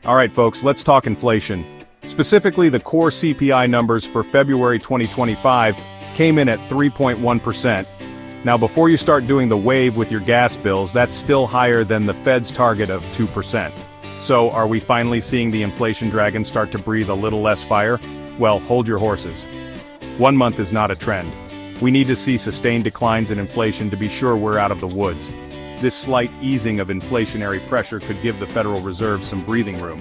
Alright folks, let's talk inflation. Specifically, the core CPI numbers for February 2025 came in at 3.1%. Now before you start doing the wave with your gas bills, that's still higher than the Fed's target of 2%. So, are we finally seeing the inflation dragon start to breathe a little less fire? Well, hold your horses. 1 month is not a trend. We need to see sustained declines in inflation to be sure we're out of the woods. This slight easing of inflationary pressure could give the Federal Reserve some breathing room.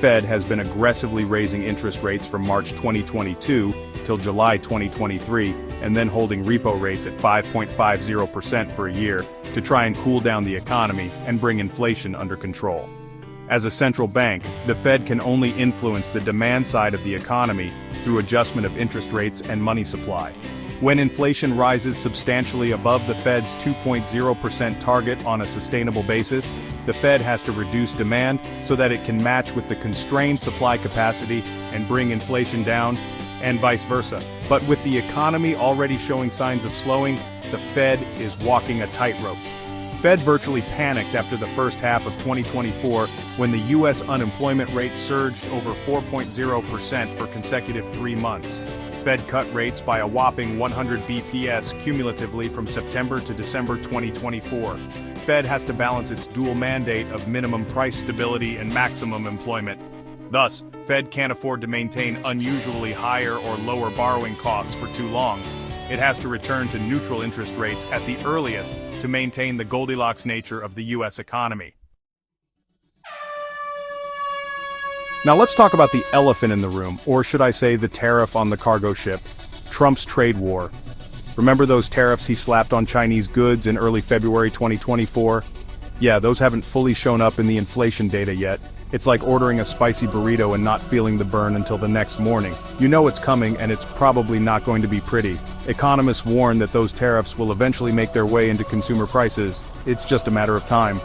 Fed has been aggressively raising interest rates from March 2022 till July 2023, and then holding repo rates at 5.50% for a year to try and cool down the economy and bring inflation under control. As a central bank, the Fed can only influence the demand side of the economy through adjustment of interest rates and money supply. When inflation rises substantially above the Fed's 2.0% target on a sustainable basis, the Fed has to reduce demand so that it can match with the constrained supply capacity and bring inflation down, and vice versa. But with the economy already showing signs of slowing, the Fed is walking a tightrope. Fed virtually panicked after the first half of 2024 when the U.S. unemployment rate surged over 4.0% for consecutive 3 months. Fed cut rates by a whopping 100 BPS cumulatively from September to December 2024. Fed has to balance its dual mandate of minimum price stability and maximum employment. Thus, Fed can't afford to maintain unusually higher or lower borrowing costs for too long. It has to return to neutral interest rates at the earliest to maintain the Goldilocks nature of the U.S. economy. Now let's talk about the elephant in the room, or should I say the tariff on the cargo ship, Trump's trade war. Remember those tariffs he slapped on Chinese goods in early February 2024? Yeah, those haven't fully shown up in the inflation data yet. It's like ordering a spicy burrito and not feeling the burn until the next morning. You know it's coming and it's probably not going to be pretty. Economists warn that those tariffs will eventually make their way into consumer prices. It's just a matter of time.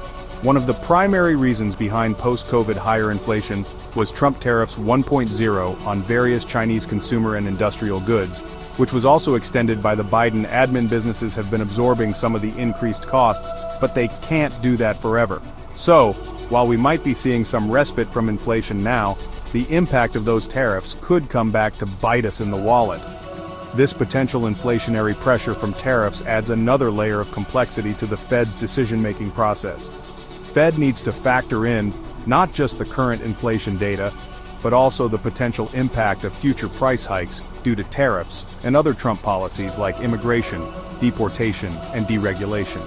One of the primary reasons behind post-COVID higher inflation was Trump tariffs 1.0 on various Chinese consumer and industrial goods, which was also extended by the Biden admin. Businesses have been absorbing some of the increased costs, but they can't do that forever. So, while we might be seeing some respite from inflation now, the impact of those tariffs could come back to bite us in the wallet. This potential inflationary pressure from tariffs adds another layer of complexity to the Fed's decision-making process. Fed needs to factor in not just the current inflation data, but also the potential impact of future price hikes due to tariffs and other Trump policies like immigration, deportation, and deregulation.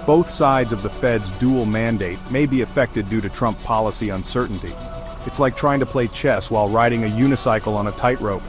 Both sides of the Fed's dual mandate may be affected due to Trump policy uncertainty. It's like trying to play chess while riding a unicycle on a tightrope.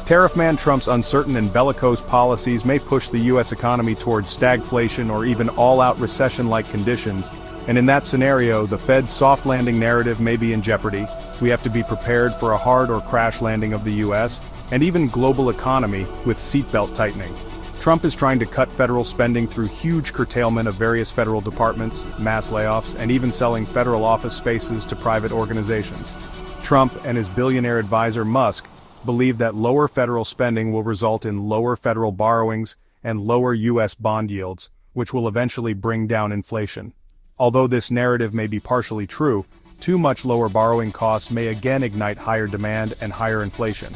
Tariff man Trump's uncertain and bellicose policies may push the U.S. economy towards stagflation or even all-out recession-like conditions, and in that scenario, the Fed's soft landing narrative may be in jeopardy. We have to be prepared for a hard or crash landing of the U.S. and even global economy with seatbelt tightening. Trump is trying to cut federal spending through huge curtailment of various federal departments, mass layoffs, and even selling federal office spaces to private organizations. Trump and his billionaire advisor Musk believe that lower federal spending will result in lower federal borrowings and lower U.S. bond yields, which will eventually bring down inflation. Although this narrative may be partially true, too much lower borrowing costs may again ignite higher demand and higher inflation.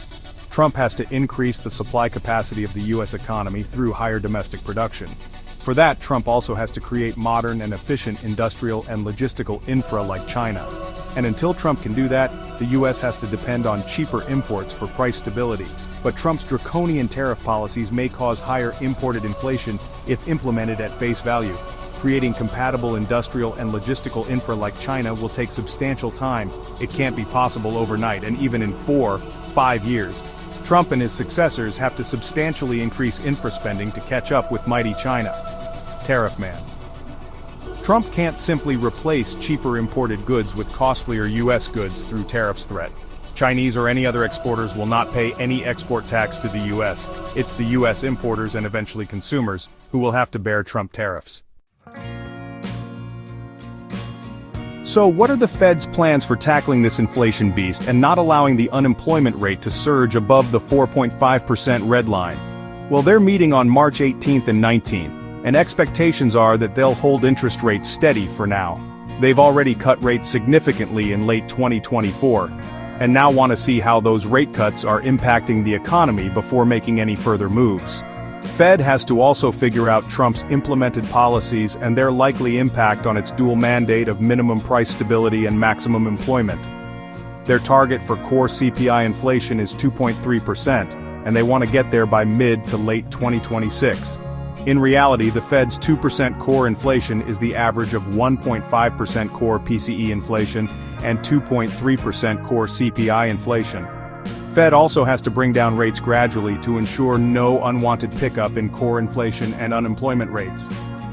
Trump has to increase the supply capacity of the U.S. economy through higher domestic production. For that, Trump also has to create modern and efficient industrial and logistical infra like China. And until Trump can do that, the U.S. has to depend on cheaper imports for price stability. But Trump's draconian tariff policies may cause higher imported inflation if implemented at face value. Creating compatible industrial and logistical infra like China will take substantial time. It can't be possible overnight, and even in 4-5 years. Trump and his successors have to substantially increase infra spending to catch up with mighty China. Tariff man. Trump can't simply replace cheaper imported goods with costlier U.S. goods through tariffs threat. Chinese or any other exporters will not pay any export tax to the U.S. It's the U.S. importers and eventually consumers who will have to bear Trump tariffs. So what are the Fed's plans for tackling this inflation beast and not allowing the unemployment rate to surge above the 4.5% red line? Well, they're meeting on March 18th and 19th, and expectations are that they'll hold interest rates steady for now. They've already cut rates significantly in late 2024, and now want to see how those rate cuts are impacting the economy before making any further moves. Fed has to also figure out Trump's implemented policies and their likely impact on its dual mandate of minimum price stability and maximum employment. Their target for core CPI inflation is 2.3%, and they want to get there by mid to late 2026. In reality, the Fed's 2% core inflation is the average of 1.5% core PCE inflation and 2.3% core CPI inflation. Fed also has to bring down rates gradually to ensure no unwanted pickup in core inflation and unemployment rates.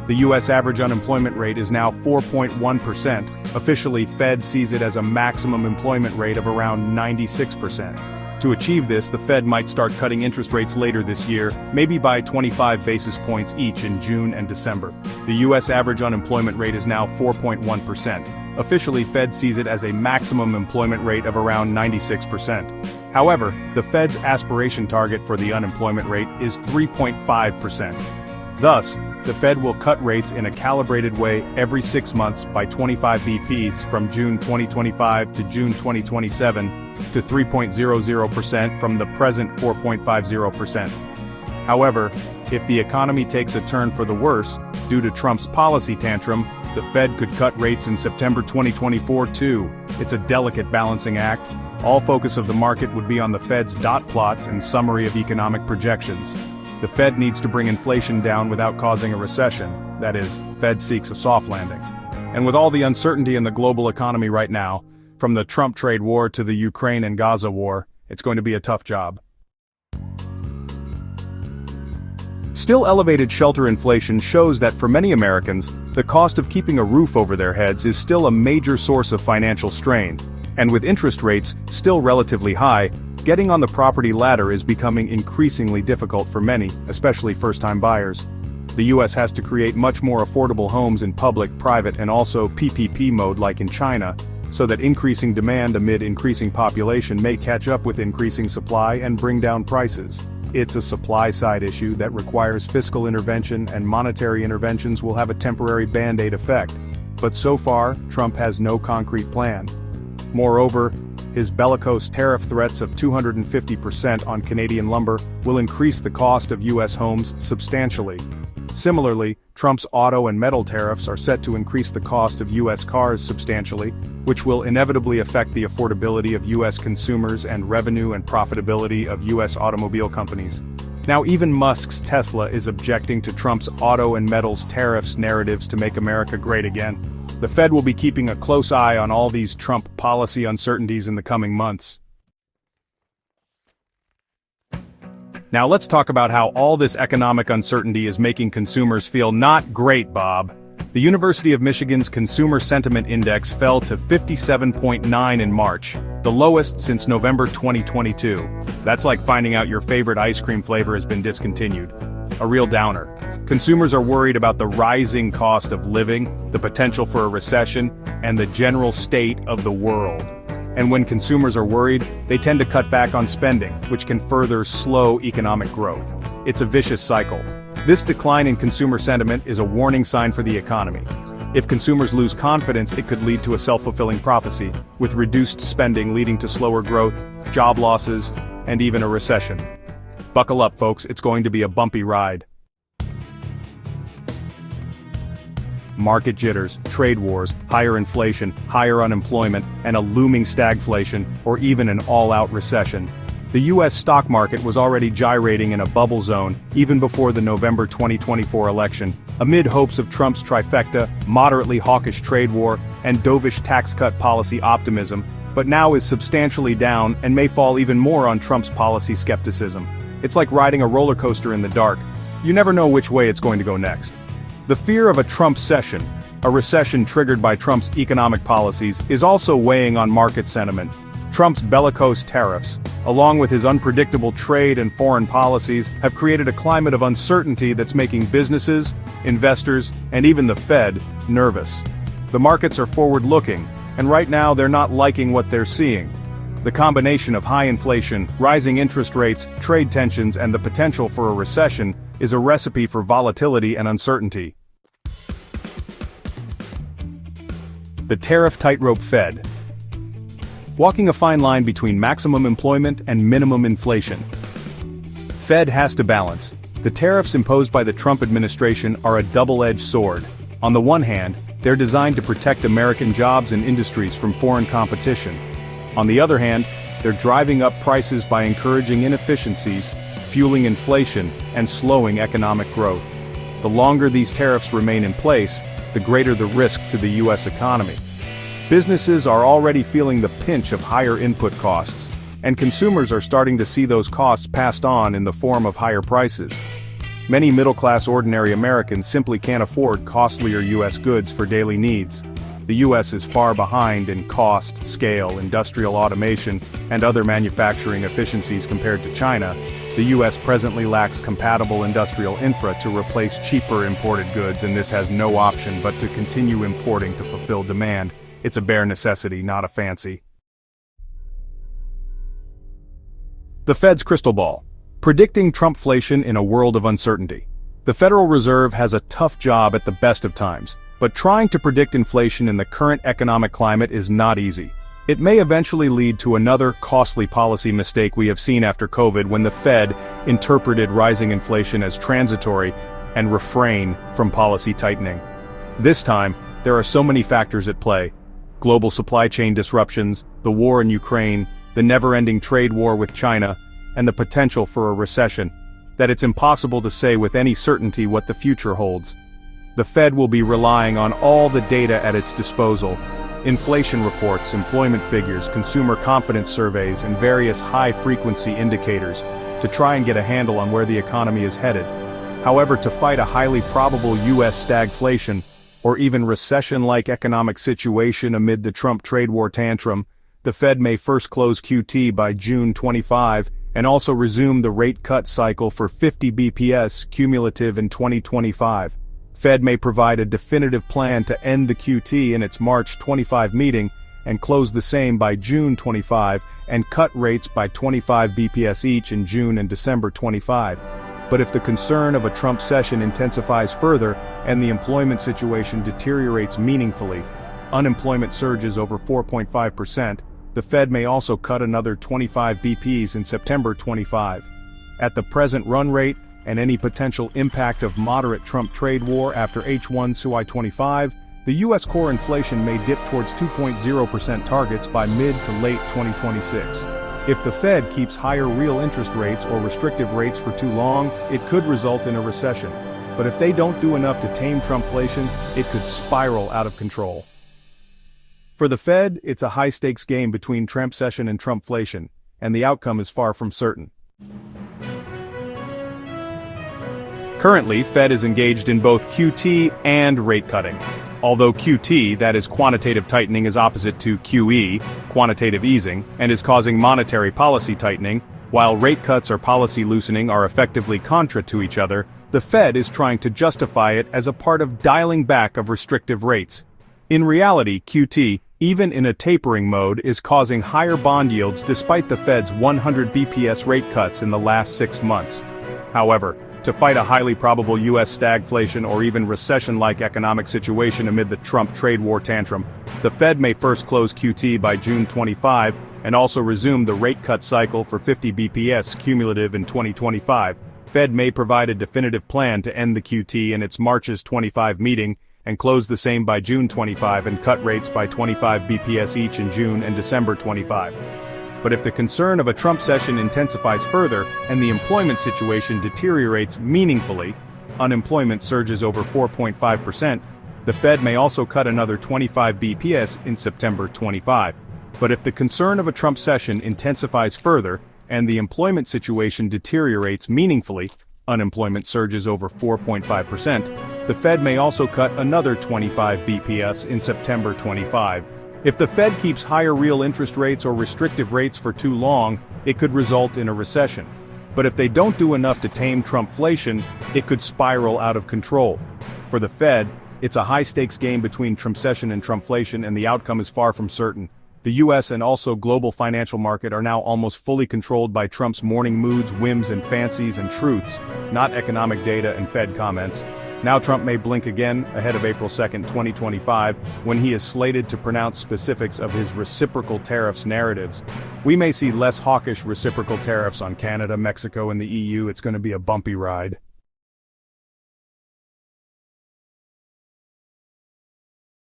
The U.S. average unemployment rate is now 4.1%. Officially, Fed sees it as a maximum employment rate of around 96%. To achieve this, the Fed might start cutting interest rates later this year, maybe by 25 basis points each in June and December. The U.S. average unemployment rate is now 4.1%. Officially, Fed sees it as a maximum employment rate of around 96%. However, the Fed's aspiration target for the unemployment rate is 3.5%. Thus, the Fed will cut rates in a calibrated way every 6 months by 25 BPs from June 2025 to June 2027 to 3.00% from the present 4.50%. However, if the economy takes a turn for the worse, due to Trump's policy tantrum, the Fed could cut rates in September 2024 too. It's a delicate balancing act. All focus of the market would be on the Fed's dot plots and summary of economic projections. The Fed needs to bring inflation down without causing a recession. That is, Fed seeks a soft landing. And with all the uncertainty in the global economy right now, from the Trump trade war to the Ukraine and Gaza war, it's going to be a tough job. Still elevated shelter inflation shows that for many Americans, the cost of keeping a roof over their heads is still a major source of financial strain. And with interest rates still relatively high, getting on the property ladder is becoming increasingly difficult for many, especially first-time buyers. The U.S. has to create much more affordable homes in public, private, and also PPP mode like in China, so that increasing demand amid increasing population may catch up with increasing supply and bring down prices. It's a supply-side issue that requires fiscal intervention, and monetary interventions will have a temporary band-aid effect. But so far, Trump has no concrete plan. Moreover, his bellicose tariff threats of 250% on Canadian lumber will increase the cost of U.S. homes substantially. Similarly, Trump's auto and metal tariffs are set to increase the cost of U.S. cars substantially, which will inevitably affect the affordability of U.S. consumers and revenue and profitability of U.S. automobile companies. Now even Musk's Tesla is objecting to Trump's auto and metals tariffs narratives to make America great again. The Fed will be keeping a close eye on all these Trump policy uncertainties in the coming months. Now let's talk about how all this economic uncertainty is making consumers feel not great, Bob. The University of Michigan's Consumer Sentiment Index fell to 57.9 in March, the lowest since November 2022. That's like finding out your favorite ice cream flavor has been discontinued. A real downer. Consumers are worried about the rising cost of living, the potential for a recession, and the general state of the world. And when consumers are worried, they tend to cut back on spending, which can further slow economic growth. It's a vicious cycle. This decline in consumer sentiment is a warning sign for the economy. If consumers lose confidence, it could lead to a self-fulfilling prophecy, with reduced spending leading to slower growth, job losses, and even a recession. Buckle up, folks, it's going to be a bumpy ride. Market jitters, trade wars, higher inflation, higher unemployment, and a looming stagflation, or even an all-out recession. The U.S. stock market was already gyrating in a bubble zone even before the November 2024 election, amid hopes of Trump's trifecta, moderately hawkish trade war, and dovish tax cut policy optimism, but now is substantially down and may fall even more on Trump's policy skepticism. It's like riding a roller coaster in the dark. You never know which way it's going to go next. The fear of a Trump session, a recession triggered by Trump's economic policies, is also weighing on market sentiment. Trump's bellicose tariffs, along with his unpredictable trade and foreign policies, have created a climate of uncertainty that's making businesses, investors, and even the Fed nervous. The markets are forward-looking, and right now they're not liking what they're seeing. The combination of high inflation, rising interest rates, trade tensions, and the potential for a recession is a recipe for volatility and uncertainty. The tariff tightrope Fed. Walking a fine line between maximum employment and minimum inflation. Fed has to balance. The tariffs imposed by the Trump administration are a double-edged sword. On the one hand, they're designed to protect American jobs and industries from foreign competition. On the other hand, they're driving up prices by encouraging inefficiencies, fueling inflation, and slowing economic growth. The longer these tariffs remain in place, the greater the risk to the U.S. economy. Businesses are already feeling the pinch of higher input costs, and consumers are starting to see those costs passed on in the form of higher prices. Many middle-class ordinary Americans simply can't afford costlier U.S. goods for daily needs. The U.S. is far behind in cost, scale, industrial automation, and other manufacturing efficiencies compared to China. The U.S. presently lacks compatible industrial infra to replace cheaper imported goods, and this has no option but to continue importing to fulfill demand. It's a bare necessity, not a fancy. The Fed's crystal ball. Predicting Trumpflation in a world of uncertainty. The Federal Reserve has a tough job at the best of times, but trying to predict inflation in the current economic climate is not easy. It may eventually lead to another costly policy mistake we have seen after COVID, when the Fed interpreted rising inflation as transitory and refrained from policy tightening. This time, there are so many factors at play. Global supply chain disruptions, the war in Ukraine, the never-ending trade war with China, and the potential for a recession, that it's impossible to say with any certainty what the future holds. The Fed will be relying on all the data at its disposal: inflation reports, employment figures, consumer confidence surveys, and various high-frequency indicators, to try and get a handle on where the economy is headed. However, to fight a highly probable U.S. stagflation, or even recession-like economic situation amid the Trump trade war tantrum, the Fed may first close QT by June 25, and also resume the rate cut cycle for 50 bps cumulative in 2025. Fed may provide a definitive plan to end the QT in its March 25 meeting, and close the same by June 25, and cut rates by 25 bps each in June and December 25. But if the concern of a Trump session intensifies further, and the employment situation deteriorates meaningfully, unemployment surges over 4.5%, the Fed may also cut another 25 bps in September 25. At the present run rate, and any potential impact of moderate Trump trade war after H1 SUI 25, the U.S. core inflation may dip towards 2.0% targets by mid to late 2026. If the Fed keeps higher real interest rates or restrictive rates for too long, it could result in a recession. But if they don't do enough to tame Trumpflation, it could spiral out of control. For the Fed, it's a high-stakes game between Trumpsession and Trumpflation, and the outcome is far from certain. Currently, Fed is engaged in both QT and rate cutting. Although QT, that is quantitative tightening, is opposite to QE, quantitative easing, and is causing monetary policy tightening, while rate cuts or policy loosening are effectively contra to each other, the Fed is trying to justify it as a part of dialing back of restrictive rates. In reality, QT, even in a tapering mode, is causing higher bond yields despite the Fed's 100 bps rate cuts in the last 6 months. However, to fight a highly probable U.S. stagflation or even recession-like economic situation amid the Trump trade war tantrum, the Fed may first close QT by June 25, and also resume the rate cut cycle for 50 bps cumulative in 2025. Fed may provide a definitive plan to end the QT in its March's 25 meeting, and close the same by June 25 and cut rates by 25 bps each in June and December 25. But if the concern of a Trump session intensifies further, and the employment situation deteriorates meaningfully, unemployment surges over 4.5%, the Fed may also cut another 25 bps in September 25. But if the concern of a Trump session intensifies further, and the employment situation deteriorates meaningfully, unemployment surges over 4.5%, the Fed may also cut another 25 bps in September 25. If the Fed keeps higher real interest rates or restrictive rates for too long, it could result in a recession. But if they don't do enough to tame Trumpflation, it could spiral out of control. For the Fed, it's a high-stakes game between Trumpsession and Trumpflation, and the outcome is far from certain. The U.S. and also global financial market are now almost fully controlled by Trump's morning moods, whims and fancies and truths, not economic data and Fed comments. Now Trump may blink again ahead of April 2, 2025, when he is slated to pronounce specifics of his reciprocal tariffs narratives. We may see less hawkish reciprocal tariffs on Canada, Mexico, and the EU. It's going to be a bumpy ride.